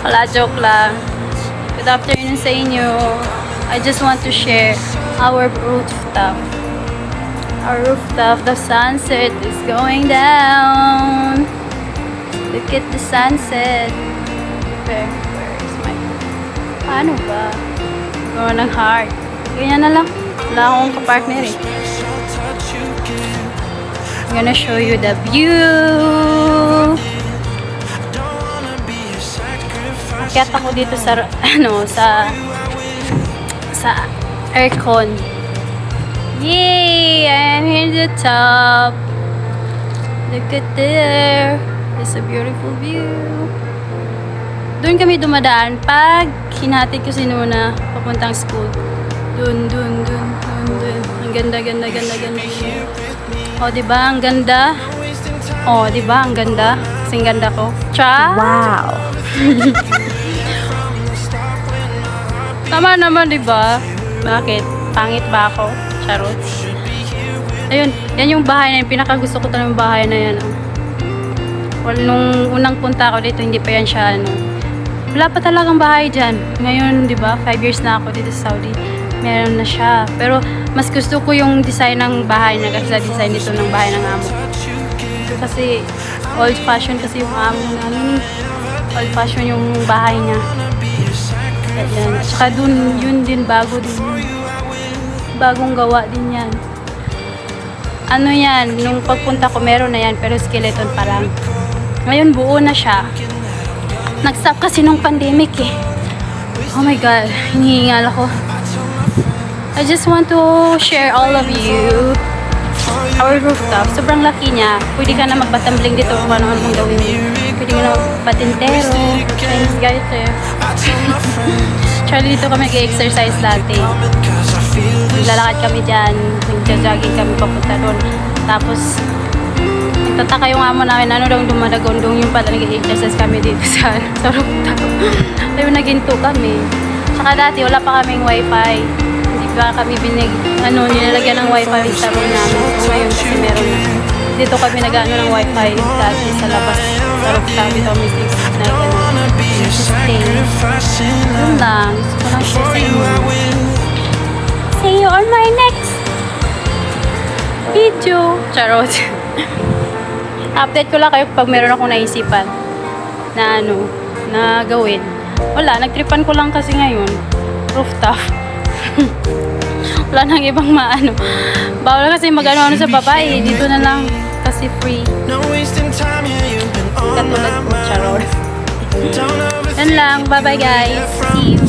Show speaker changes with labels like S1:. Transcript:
S1: Wala, joke lang. Good afternoon sa inyo. I just want to share our rooftop. Our rooftop, the sunset is going down. Look at the sunset. Where is my... Paano ba? Gawa ng heart. Ganyan na lang. Wala akong kapartner eh. I'm gonna show you the view. Akyat ako dito sa sa aircon. Yay! I'm here at the top. Look at there. It's a beautiful view. Doon kami dumadaan pag hinatid ko si Nuna papuntang school. Doon. Ang ganda. Oh, diba? Ang ganda. Oh, diba? Ang ganda. Kasing ganda ko. Cha!
S2: Wow!
S1: Tama naman, diba? Bakit? Pangit ba ako? Charot. Ayun, yan yung bahay na yun. Pinakagusto ko talagang bahay na yan. Oh. Well, nung unang punta ko dito, hindi pa yan siya, wala pa talagang bahay dyan. Ngayon, di ba, 5 years na ako dito sa Saudi. Meron na siya. Pero, mas gusto ko yung design ng bahay na kasi sa design nito ng bahay ng amo. Kasi, old fashion kasi yung amo namin. Old fashion yung bahay niya. Ayan. At saka dun, yun din, bago din. Bagong gawa din yan. Ano yan, nung pagpunta ko meron na yan, pero skeleton pa lang. Ngayon buo na siya. Nag-stop kasi nung pandemic eh. Oh my God, hinihingal ako. I just want to share all of you our rooftop. Sobrang laki niya. Pwede ka na magpatambling dito kung ano mong gawin mo. Pwede ka na magpatintero. Chinese guys eh. Charlie, dito kami nag-exercise dati. Lalakad kami dyan, nag-jogging kami papunta doon. Tapos, nagtataka yung amo namin, ano daw dumadagondong yung pala nag-exercise kami dito sa rooftop. Ayun, naginto kami. Tsaka dati, wala pa kaming wifi. Hindi pa kami nilalagyan ng wifi sa room namin. So, ngayon kasi meron na. Dito kami nag-ano ng wifi dati sa labas. Sa rooftop, ito kami stay. Yun lang. Gusto ko lang share sa inyo. See you on my next video. Charot. Update ko lang kayo pag meron akong naisipan na na gawin. Wala, nagtripan ko lang kasi ngayon. Rooftop. Wala nang ibang bawal kasi mag-ano sa babae. Dito na lang kasi free. Katulad ko, charot. Yan lang. Bye-bye guys. See you.